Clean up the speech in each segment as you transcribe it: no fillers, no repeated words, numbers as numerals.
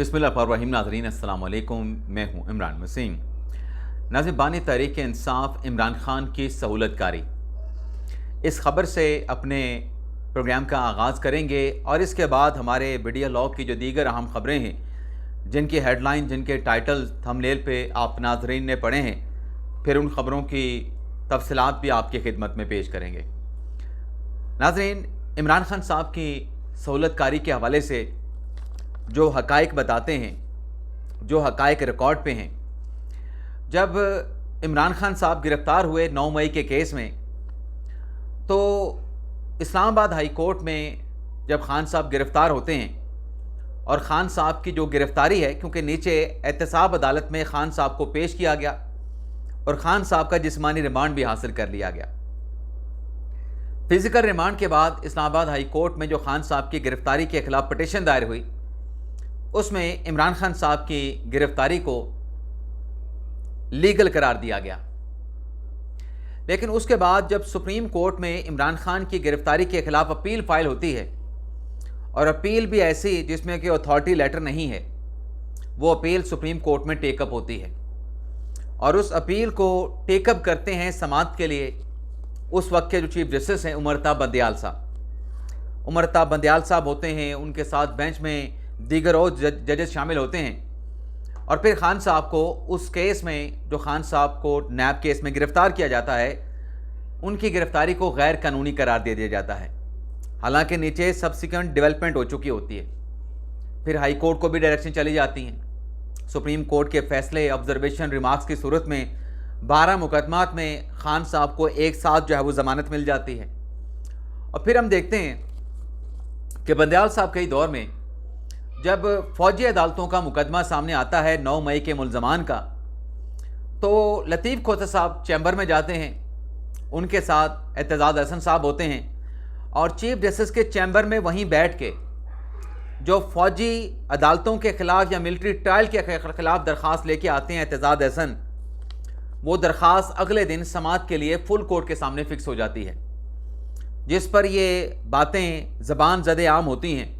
बिस्मिल्लाहिर्रहमानिर्रहीम। नाज़रीन अस्सलाम वालेकुम, मैं हूँ इमरान मसीम। नाज़रीन, बानी तहरीक इंसाफ इमरान खान की सहूलत कारी, इस ख़बर से अपने प्रोग्राम का आगाज़ करेंगे और इसके बाद हमारे वीडियो लॉग की जो दीगर अहम ख़बरें हैं, जिनकी हेडलाइन, जिनके टाइटल थंबनेल पे आप नाज़रीन ने पढ़े हैं, फिर उन ख़बरों की तफसीलात भी आपकी खिदमत में पेश करेंगे। नाज़रीन, इमरान खान साहब की सहूलत कारी के हवाले से जो हक़ाइक़ बताते हैं, जो हक़ाइक़ रिकॉर्ड पे हैं, जब इमरान खान साहब गिरफ़्तार हुए 9 मई के केस में, तो इस्लामाबाद हाई कोर्ट में जब खान साहब गिरफ़्तार होते हैं और ख़ान साहब की जो गिरफ़्तारी है, क्योंकि नीचे एहतसाब अदालत में ख़ान साहब को पेश किया गया और ख़ान साहब का जिस्मानी रिमांड भी हासिल कर लिया गया। फ़िज़िकल रिमांड के बाद इस्लामाबाद हाई कोर्ट में जो ख़ान साहब की गिरफ़्तारी के ख़िलाफ़ पटिशन दायर हुई, उसमें इमरान खान साहब की गिरफ़्तारी को लीगल करार दिया गया। लेकिन उसके बाद जब सुप्रीम कोर्ट में इमरान खान की गिरफ़्तारी के ख़िलाफ़ अपील फ़ाइल होती है, और अपील भी ऐसी जिसमें कि अथॉरिटी लेटर नहीं है, वो अपील सुप्रीम कोर्ट में टेकअप होती है और उस अपील को टेकअप करते हैं समाअत के लिए उस वक्त के जो चीफ जस्टिस हैं उमरता बंदयाल साहब। उमरता बंदयाल साहब होते हैं, उनके साथ बेंच में दीगर और जजेस शामिल होते हैं और फिर ख़ान साहब को उस केस में, जो ख़ान साहब को नैब केस में गिरफ़्तार किया जाता है, उनकी गिरफ़्तारी को गैर कानूनी करार दे दिया जाता है। हालांकि नीचे सब्सिक्वेंट डेवलपमेंट हो चुकी होती है, फिर हाई कोर्ट को भी डायरेक्शन चली जाती हैं। सुप्रीम कोर्ट के फैसले, ऑब्जर्वेशन, रिमार्क्स की सूरत में 12 मुकदमात में ख़ान साहब को एक साथ जो है वो ज़मानत मिल जाती है। और फिर हम देखते हैं कि बंदयाल साहब के दौर में जब फ़ौजी अदालतों का मुकदमा सामने आता है 9 मई के मुल्ज़मान का, तो लतीफ़ खोसा साहब चैम्बर में जाते हैं, उनके साथ एतजाज़ हसन साहब होते हैं और चीफ जस्टिस के चैम्बर में वहीं बैठ के जो फ़ौजी अदालतों के ख़िलाफ़ या मिलिट्री ट्रायल के ख़िलाफ़ दरख्वास्त लेके आते हैं एतजाज़ हसन, वो दरख्वास्त अगले दिन समाअत के लिए फुल कोर्ट के सामने फ़िक्स हो जाती है, जिस पर ये बातें ज़बान ज़द आम होती हैं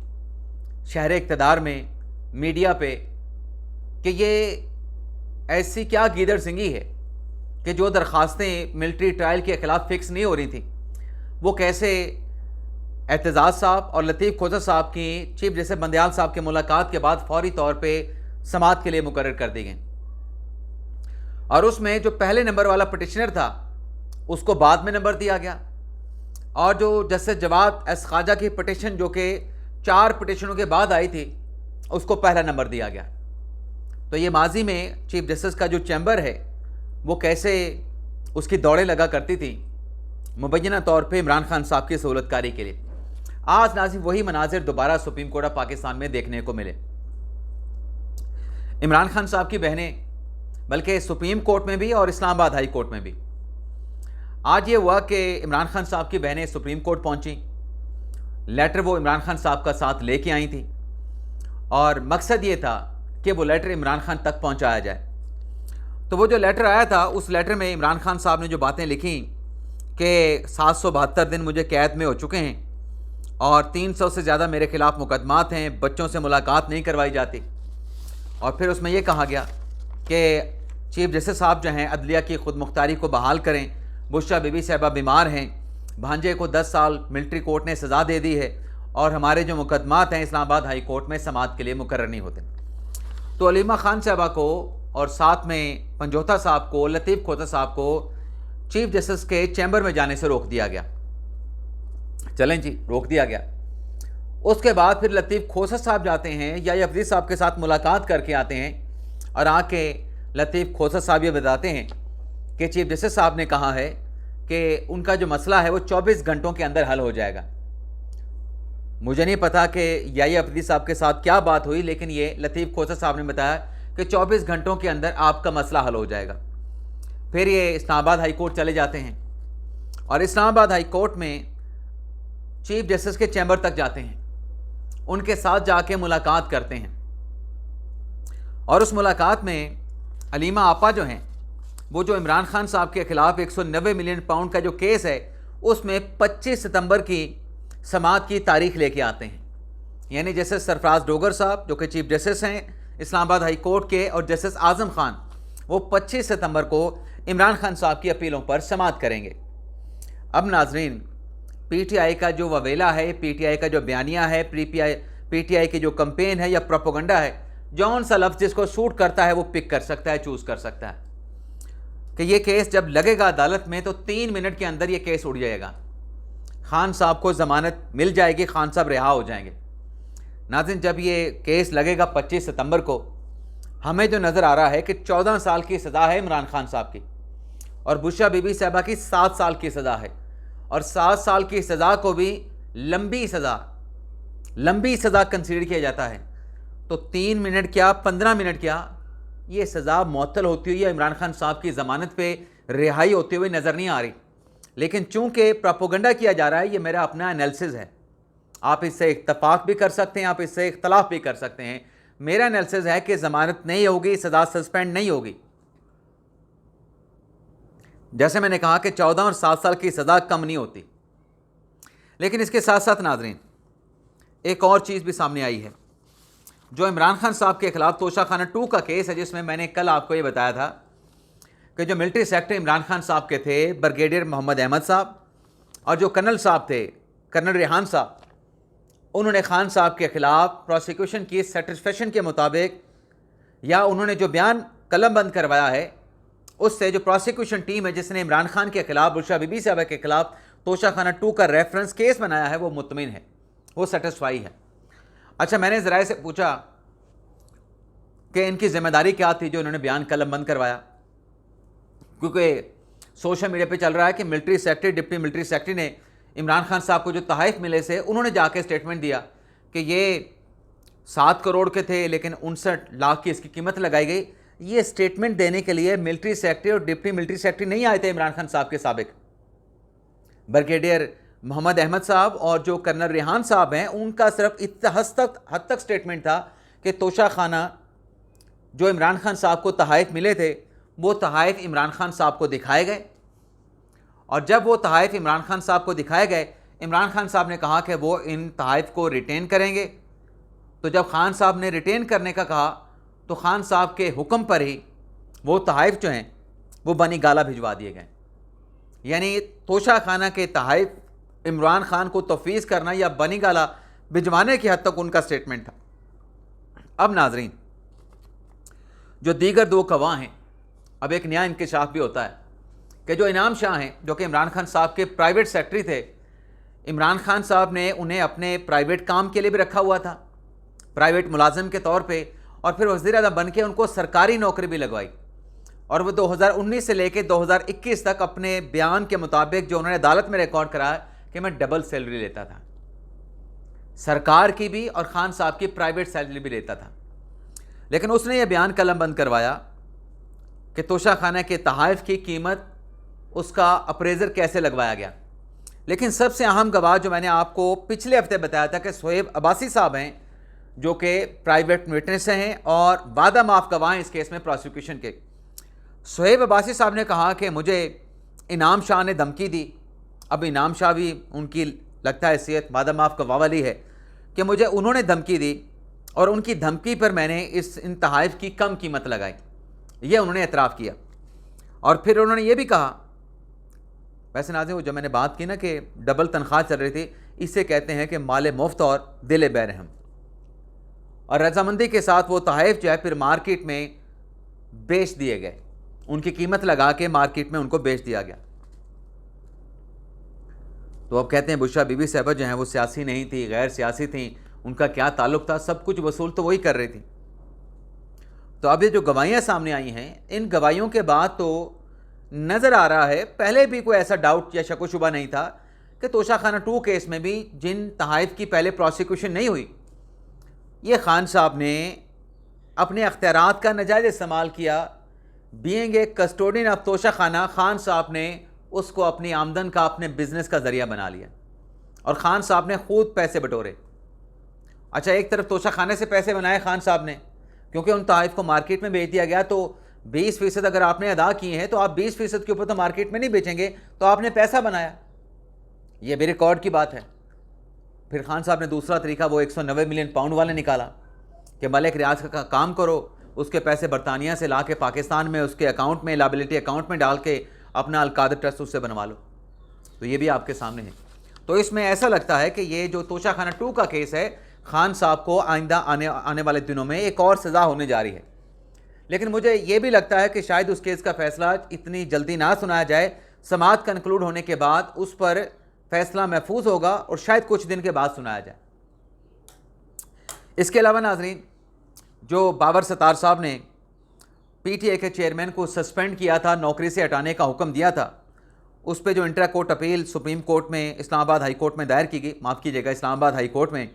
शहर इक़्तिदार में, मीडिया पे, कि ये ऐसी क्या गीदड़ सिंगी है कि जो दरख्वास्तें मिलिट्री ट्रायल के ख़िलाफ़ फ़िक्स नहीं हो रही थी, वो कैसे एतजाज़ साहब और लतीफ़ खोसा साहब की चीफ जस्टिस बंदयाल साहब के मुलाकात के बाद फौरी तौर पे समाअत के लिए मुकर्रर कर दी गई। और उसमें जो पहले नंबर वाला पटिशनर था उसको बाद में नंबर दिया गया और जो जस्टिस जवाद एस ख्वाजा की पटिशन, जो कि 4 पटिशनों के बाद आई थी, उसको पहला नंबर दिया गया। तो ये माजी में चीफ जस्टिस का जो चैम्बर है वो कैसे उसकी दौड़ें लगा करती थी मुबैना तौर पे इमरान खान साहब की सहूलत कारी के लिए। आज नाज़रीन वही मनाजिर दोबारा सुप्रीम कोर्ट ऑफ पाकिस्तान में देखने को मिले। इमरान खान साहब की बहनें, बल्कि सुप्रीम कोर्ट में भी और इस्लामाबाद हाई कोर्ट में भी, आज ये हुआ कि इमरान खान साहब की बहनें सुप्रीम कोर्ट पहुंची। लेटर वो इमरान खान साहब का साथ लेके आई थी और मकसद ये था कि वो लेटर इमरान खान तक पहुंचाया जाए। तो वो जो लेटर आया था, उस लेटर में इमरान खान साहब ने जो बातें लिखी कि 772 दिन मुझे कैद में हो चुके हैं और 300 से ज़्यादा मेरे ख़िलाफ़ मुकदमात हैं, बच्चों से मुलाकात नहीं करवाई जाती। और फिर उसमें यह कहा गया कि चीफ जस्टिस साहब जो हैं अदलिया की खुद मुख्तारी को बहाल करें, बुशरा बीबी साहिबा बीमार हैं, भांजे को 10 साल मिलिट्री कोर्ट ने सज़ा दे दी है और हमारे जो मुकदमात हैं इस्लामाबाद हाई कोर्ट में समाअत के लिए मुकर्रर नहीं होते। तो अलीमा खान साहबा को और साथ में पंजोता साहब को, लतीफ़ खोसा साहब को चीफ जस्टिस के चैम्बर में जाने से रोक दिया गया। चलें जी, रोक दिया गया। उसके बाद फिर लतीफ़ खोसा साहब जाते हैं या अफरीद साहब के साथ मुलाकात करके आते हैं और आके लतीफ़ खोसा साहब ये बताते हैं कि चीफ जस्टिस साहब ने कहा है कि उनका जो मसला है वो 24 घंटों के अंदर हल हो जाएगा। मुझे नहीं पता कि या अफरीद साहब के साथ क्या बात हुई, लेकिन ये लतीफ़ खोसा साहब ने बताया कि 24 घंटों के अंदर आपका मसला हल हो जाएगा। फिर ये इस्लामाबाद हाई कोर्ट चले जाते हैं और इस्लामाबाद हाई कोर्ट में चीफ जस्टिस के चैम्बर तक जाते हैं, उनके साथ जाके मुलाकात करते हैं और उस मुलाकात में अलीमा आपा जो हैं, वो जो इमरान खान साहब के ख़िलाफ़ 190 मिलियन पाउंड का जो केस है, उसमें 25 सितंबर की समाअत की तारीख लेके आते हैं यानी जस्टिस सरफराज डोगर साहब जो कि चीफ जस्टिस हैं इस्लामाबाद हाई कोर्ट के, और जस्टिस आजम खान, वो 25 सितंबर को इमरान खान साहब की अपीलों पर समाअत करेंगे। अब नाजरीन, पीटीआई का जो ववेला है, पीटीआई का जो बयानिया है, पीटीआई की जो कंपेन है या प्रोपोगंडा है, जौन सा लफ्ज़ जिसको सूट करता है वो पिक कर सकता है, चूज़ कर सकता है कि ये केस जब लगेगा अदालत में तो 3 मिनट के अंदर ये केस उड़ जाएगा, खान साहब को ज़मानत मिल जाएगी, खान साहब रिहा हो जाएंगे। नाज़रीन, जब ये केस लगेगा 25 सितंबर को, हमें जो नज़र आ रहा है कि 14 साल की सज़ा है इमरान खान साहब की, और बुशरा बीबी साहबा की 7 साल की सज़ा है, और 7 साल की सज़ा को भी लंबी सज़ा कंसीडर किया जाता है। तो 3 मिनट क्या, 15 मिनट क्या, ये सज़ा मुअत्तल होती हुई या इमरान खान साहब की ज़मानत पे रिहाई होती हुई नज़र नहीं आ रही। लेकिन चूंकि प्रोपोगंडा किया जा रहा है, ये मेरा अपना एनालिसिस है, आप इससे इत्तफाक भी कर सकते हैं, आप इससे इख्तलाफ भी कर सकते हैं। मेरा एनालिसिस है कि ज़मानत नहीं होगी, सज़ा सस्पेंड नहीं होगी। जैसे मैंने कहा कि 14 और 7 साल की सज़ा कम नहीं होती। लेकिन इसके साथ साथ नाज़रीन, एक और चीज़ भी सामने आई है, जो इमरान खान साहब के खिलाफ तोशाखाना 2 का केस है, जिसमें मैंने कल आपको ये बताया था कि जो मिलिट्री सेक्रेटरी इमरान खान साहब के थे, ब्रिगेडियर मोहम्मद अहमद साहब, और जो कर्नल साहब थे, कर्नल रेहान साहब, उन्होंने खान साहब के खिलाफ प्रोसिक्यूशन की सेटिस्फेक्शन के मुताबिक, या उन्होंने जो बयान कलमबंद करवाया है, उससे जो प्रोसिक्यूशन टीम है जिसने इमरान खान के खिलाफ, बुशरा बीबी साहबा के खिलाफ तोशाखाना 2 का रेफरेंस केस बनाया है, वो मुतमिन है, वो सेटिस्फाई है। अच्छा, मैंने ज़राए से पूछा कि इनकी जिम्मेदारी क्या थी जो इन्होंने बयान कलमबंद करवाया, क्योंकि सोशल मीडिया पे चल रहा है कि military secretary, deputy military secretary ने इमरान खान साहब को जो तहफ़ मिले से, उन्होंने जाके स्टेटमेंट दिया कि ये 7 करोड़ के थे लेकिन 59 लाख की इसकी कीमत लगाई गई। ये स्टेटमेंट देने के लिए मिलिट्री सेक्रेटरी और डिप्टी मिलिट्री सेक्रेटरी नहीं आए थे इमरान खान साहब के साबिक, ब्रिगेडियर मोहम्मद अहमद साहब और जो कर्नल रेहान साहब हैं, उनका सिर्फ हद तक स्टेटमेंट था कि तोशाखाना जो इमरान खान साहब को तहफ़ मिले थे, वो तहफ़ इमरान खान साहब को दिखाए गए, और जब वो तहफ़ इमरान खान साहब को दिखाए गए, इमरान खान साहब ने कहा कि वो इन तहफ़ को रिटेन करेंगे। तो जब खान साहब ने रिटेन करने का कहा, तो खान साहब के हुक्म पर ही वो तहफ़ जो हैं वो बनी गाला भिजवा दिए गए। यानी तोशाखाना के तहफ़ इमरान खान को तफवीज़ करना या बनी गाला भिजवाने की हद तक उनका स्टेटमेंट था। अब नाजरीन, जो दीगर 2 गवाह हैं, अब एक नया इंकशाफ भी होता है कि जो इनाम शाह हैं, जो कि इमरान खान साहब के प्राइवेट सेक्रेटरी थे, इमरान खान साहब ने उन्हें अपने प्राइवेट काम के लिए भी रखा हुआ था, प्राइवेट मुलाजिम के तौर पे, और फिर वज़ीर आज़म बन के उनको सरकारी नौकरी भी लगवाई, और वो 2019 से लेकर 2021 तक अपने बयान के मुताबिक जो उन्होंने अदालत में रिकॉर्ड कराया कि मैं डबल सैलरी लेता था, सरकार की भी और खान साहब की प्राइवेट सैलरी भी लेता था। लेकिन उसने ये बयान कलमबंद करवाया कि तोशाखाना के तहफ़ की कीमत, उसका अप्रेज़र कैसे लगवाया गया। लेकिन सबसे अहम गवाह जो मैंने आपको पिछले हफ्ते बताया था कि सोहेब अब्बासी साहब हैं, जो कि प्राइवेट विटनेस हैं और वादा माफ़ गवाह हैं इस केस में प्रोसिक्यूशन के। सोहेब अब्बासी साहब ने कहा कि मुझे इनाम शाह ने धमकी दी। अब इनाम शाह भी उनकी लगता है हैसियत वादा माफ़ गवाह वाली है कि मुझे उन्होंने धमकी दी, और उनकी धमकी पर मैंने इन तहफ़ की कम कीमत लगाई, ये उन्होंने एतराफ़ किया। और फिर उन्होंने ये भी कहा, वैसे नाज़रीन वो जब मैंने बात की ना कि डबल तनख्वाह चल रही थी, इससे कहते हैं कि माल मुफ्त और दिल बेरहम, और रजामंदी के साथ वो तहफ़ जो है फिर मार्केट में बेच दिए गए, उनकी कीमत लगा के मार्केट में उनको बेच दिया गया। तो अब कहते हैं बुशरा बीबी साहबा जो हैं वो सियासी नहीं थी, गैर सियासी थी, उनका क्या ताल्लुक़ था, सब कुछ वसूल तो वही कर रही थी। तो अब ये जो गवाहियाँ सामने आई हैं, इन गवाहियों के बाद तो नज़र आ रहा है, पहले भी कोई ऐसा डाउट या शक व शुबा नहीं था कि तोशाखाना 2 केस में भी जिन तहफ़ की पहले प्रोसिक्यूशन नहीं हुई, ये खान साहब ने अपने अख्तियारात का नाजायज़ इस्तेमाल किया। Being a custodian of Toshakhana, Khan साहब ने उसको अपनी आमदन का, अपने बिजनेस का ज़रिया बना लिया, और ख़ान साहब ने खुद पैसे बटोरे। अच्छा, एक तरफ तोशाखाने से पैसे बनाए खान साहब ने, क्योंकि उन तहफ़ को मार्केट में बेच दिया गया, तो 20% अगर आपने अदा किए हैं तो आप 20% के ऊपर तो मार्केट में नहीं बेचेंगे, तो आपने पैसा बनाया, ये भी रिकॉर्ड की बात है। फिर खान साहब ने दूसरा तरीका वो 190 मिलियन पाउंड वाले निकाला कि मलिक रियाज का काम करो, उसके पैसे बरतानिया से ला के पाकिस्तान में उसके अकाउंट में, लायबिलिटी अकाउंट में डाल के अपना अलकादर ट्रस्ट उससे बनवा लो। तो ये भी आपके सामने है। तो इसमें ऐसा लगता है कि ये जो तोशाखाना 2 का केस है, खान साहब को आइंदा आने वाले दिनों में एक और सज़ा होने जा रही है। लेकिन मुझे ये भी लगता है कि शायद उस केस का फैसला इतनी जल्दी ना सुनाया जाए, समाअत कंक्लूड होने के बाद उस पर फैसला महफूज होगा और शायद कुछ दिन के बाद सुनाया जाए। इसके अलावा नाजरीन, जो बाबर सत्तार साहब ने पीटीआई के चेयरमैन को सस्पेंड किया था, नौकरी से हटाने का हुक्म दिया था, उस पर जो intra court appeal supreme court में, इस्लामाबाद हाई कोर्ट में दायर की गई, माफ़ कीजिएगा इस्लामाबाद हाई कोर्ट में,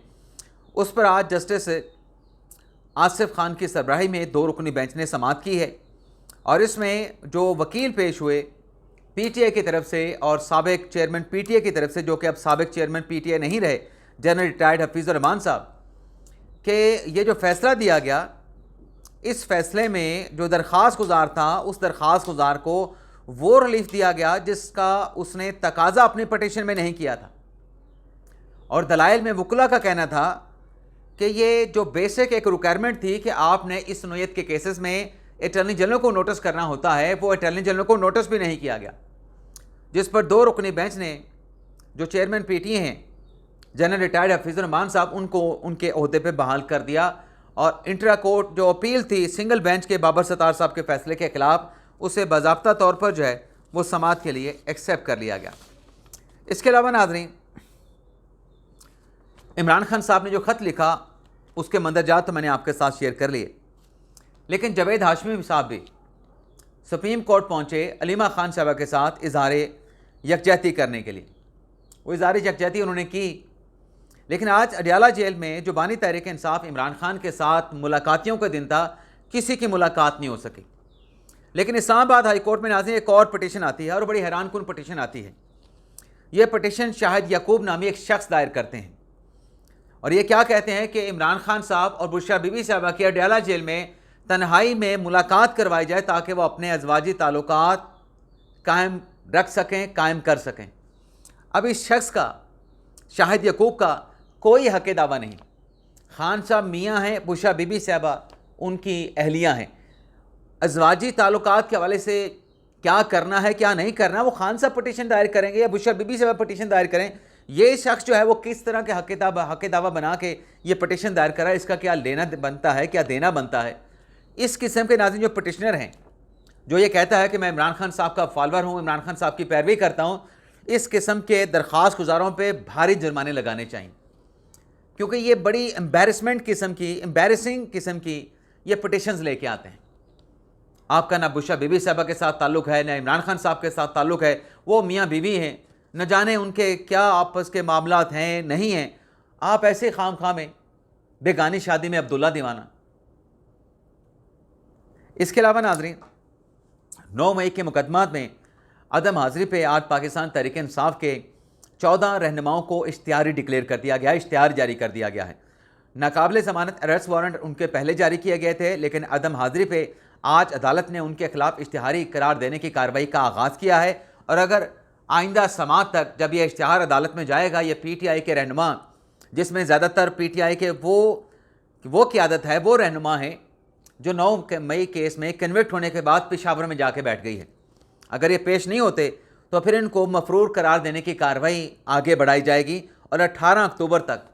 उस पर आज जस्टिस आसिफ खान की सरबराही में 2 रुकनी बेंच ने समाअत की है। और इसमें जो वकील पेश हुए पीटीआई की तरफ से और साबिक चेयरमैन पीटीआई की तरफ से, जो कि अब साबिक चेयरमैन पीटीआई नहीं रहे, जनरल रिटायर्ड हफीज़ुर रहमान साहब, कि ये जो फैसला दिया गया, इस फैसले में जो दरख्वास्त गुजार था, उस दरख्वास्त गुजार को वो रिलीफ दिया गया जिसका उसने तकाजा अपनी पटिशन में नहीं किया था। और दलाइल में वकला का कहना था कि ये जो बेसिक एक रिक्वायरमेंट थी कि आपने इस नोयत के केसेस में अटॉर्नी जनरल को नोटिस करना होता है, वो अटॉर्नी जनरल को नोटिस भी नहीं किया गया, जिस पर 2 रुकनी बेंच ने, जो चेयरमैन पीटीए हैं जनरल रिटायर्ड हफीज़ुर रहमान साहब, उनको उनके ओहदे पे बहाल कर दिया। और इंट्रा कोर्ट जो अपील थी सिंगल बेंच के बाबर सत्तार साहब के फैसले के खिलाफ, उसे बाज़ाब्ता तौर पर जो है वो समाअत के लिए एक्सेप्ट कर लिया गया। इसके अलावा नाज़रीन, इमरान खान साहब ने जो ख़त लिखा उसके मंदरजात तो मैंने आपके साथ शेयर कर लिए, लेकिन जावेद हाशमी साहब भी सुप्रीम कोर्ट पहुँचे अलीमा खान साहबा के साथ इजहार यकजहती करने के लिए। वो इजहार यकजहती उन्होंने की, लेकिन आज अडियाला जेल में जो बानी तहरीक इंसाफ इमरान खान के साथ मुलाकातियों का दिन था, किसी की मुलाकात नहीं हो सकी। लेकिन इस्लामाबाद हाई कोर्ट में नाज़रीन एक और पटिशन आती है और बड़ी हैरानकुन पटिशन आती है। ये पटिशन शाहिद याकूब नामी एक शख्स दायर करते हैं और ये क्या कहते हैं कि इमरान खान साहब और बुशरा बीबी साहबा की अडियाला जेल में तन्हाई में मुलाकात करवाई जाए ताकि वह अपने अज़वाजी ताल्लुकात कायम रख सकें, कायम कर सकें। अब इस शख्स का, शाहिद याकूब का, कोई हक़ दावा नहीं। खान साहब मियाँ हैं, बुशरा बीबी साहबा उनकी अहलियाँ हैं। अज़वाजी ताल्लुकात के हवाले से क्या करना है क्या नहीं करना, वो खान साहब पटिशन दायर करेंगे या बुशरा बीबी साहबा पटिशन दायर करें। ये शख्स जो है वो किस तरह के हक़ दावा बना के ये पटिशन दायर करा है, इसका क्या लेना बनता है, क्या देना बनता है। इस किस्म के नाज़रीन जो पटिशनर हैं, जो ये कहता है कि मैं इमरान खान साहब का फॉलोअर हूँ, इमरान खान साहब की पैरवी करता हूँ, इस किस्म के दरख्वास्त गुजारों पे भारी जुर्माने लगाने चाहिए, क्योंकि ये बड़ी एम्बैरसमेंट किस्म की, एम्बैरसिंग किस्म की ये पटिशन्स लेके आते हैं। आपका ना बुशरा बीबी साहबा के साथ ताल्लुक़ है, ना इमरान खान साहब के साथ ताल्लुक़ है, वो मियाँ बीवी हैं, न जाने उनके क्या आपस के मामलात हैं नहीं हैं। आप ऐसे खाम खा में बेगानी शादी में अब्दुल्ला दीवाना। इसके अलावा नाजरीन, 9 मई के मुकदमात में अदम हाज़िरी पे आज पाकिस्तान तहरीक इंसाफ के 14 रहनुमाओं को इश्तिहारी डिक्लेयर कर दिया गया, इश्तिहार जारी कर दिया गया है। नाकाबिल ज़मानत अरेस्ट वारंट उनके पहले जारी किए गए थे, लेकिन अदम हाज़िरी पे आज अदालत ने उनके खिलाफ इश्तिहारी करार देने की कार्रवाई का आगाज़ किया है। और अगर आइंदा समाअत तक जब यह इश्तिहार अदालत में जाएगा, ये पीटीआई के रहनुमा, जिसमें ज़्यादातर पीटीआई के वो क़यादत है, वो रहनुमा हैं जो 9 मई केस में कन्विक्ट होने के बाद पेशावर में जाके बैठ गई है। अगर ये पेश नहीं होते तो फिर इनको मफरूर करार देने की कार्रवाई आगे बढ़ाई जाएगी और 18 अक्टूबर तक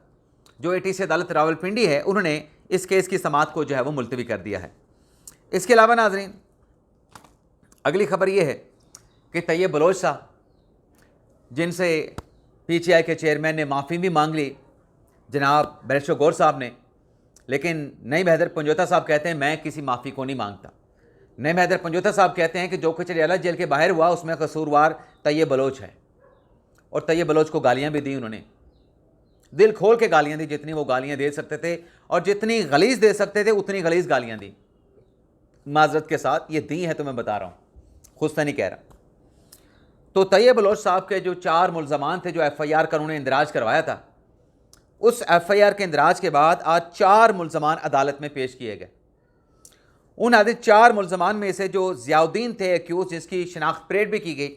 जो एटीसी अदालत रावलपिंडी है, उन्होंने इस केस की समाअत को जो है वो मुलतवी कर दिया है। इसके अलावा नाजरीन, अगली खबर ये है कि तैयब बलोच साहब, जिनसे पीटीआई के चेयरमैन ने माफ़ी भी मांग ली, जनाब बैरिस्टर गौर साहब ने, लेकिन नईम हैदर पंजोता साहब कहते हैं मैं किसी माफ़ी को नहीं मांगता। नईम हैदर पंजोता साहब कहते हैं कि जो कुछ अडियाला जेल के बाहर हुआ उसमें कसूरवार तैयब बलोच है, और तैयब बलोच को गालियाँ भी दी, उन्होंने दिल खोल के गालियाँ दी, जितनी वो गालियाँ दे सकते थे और जितनी गलीज़ दे सकते थे उतनी गलीज़ गालियाँ दी। माजरत के साथ ये दी है तो मैं बता रहा हूँ, खुद से नहीं कह रहा। तो तैयब बलोच साहब के जो 4 मुल्ज़मान थे जो FIR का उन्होंने इंदराज करवाया था, उस FIR के इंदराज के बाद आज 4 मुल्ज़मान अदालत में पेश किए गए। उन आदि 4 मुल्ज़मान में से जो ज़ियाउद्दीन थे एक्यूज, जिसकी शनाख्त परेड भी की गई,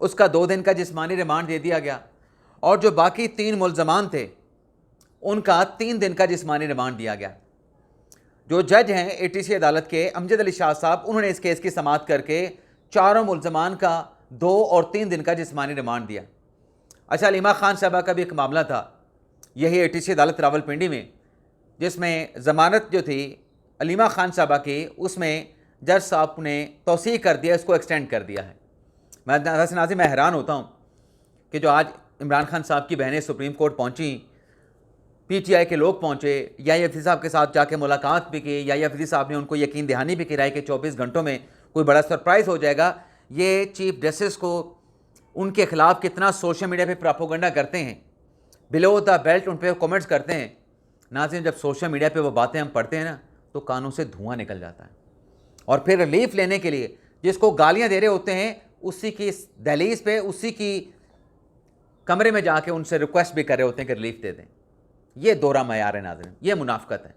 उसका 2 दिन का जिस्मानी रिमांड दे दिया गया। और जो बाकी 3 मुल्ज़मान थे उनका 3 दिन का जिस्मानी रिमांड दिया गया। जो जज हैं एटीसी अदालत के अमजद अली शाह साहब, उन्होंने इस केस की समाअत करके चारों मुल्ज़मान का 2 और 3 दिन का जिस्मानी रिमांड दिया। अच्छा, अलीमा खान साहबा का भी एक मामला था, यही एटीसी अदालत रावलपिंडी में, जिसमें ज़मानत जो थी अलीमा खान साहबा की, उसमें जज साहब ने तौसीह कर दिया, इसको एक्सटेंड कर दिया है। मैं हैरान होता हूँ कि जो आज इमरान खान साहब की बहनें सुप्रीम कोर्ट पहुँची, पीटीआई के लोग पहुँचे, याहिया अफरीदी साहब के साथ जाके मुलाकात भी की, याहिया अफरीदी साहब ने उनको यकीन दहानी भी कराई कि 24 घंटों में कोई बड़ा सरप्राइज़ हो जाएगा। ये चीफ जस्टिस को उनके खिलाफ कितना सोशल मीडिया पे प्रोपेगेंडा करते हैं, बिलो द बेल्ट उन पर कमेंट्स करते हैं। नाज़रीन, जब सोशल मीडिया पे वो बातें हम पढ़ते हैं ना, तो कानों से धुआं निकल जाता है। और फिर रिलीफ लेने के लिए जिसको गालियां दे रहे होते हैं, उसी की दहलीज पे, उसी की कमरे में जाके उनसे रिक्वेस्ट भी कर रहे होते हैं कि रिलीफ दे दें। ये दोहरा मयार है नाज़रीन, ये मुनाफ़िकत है।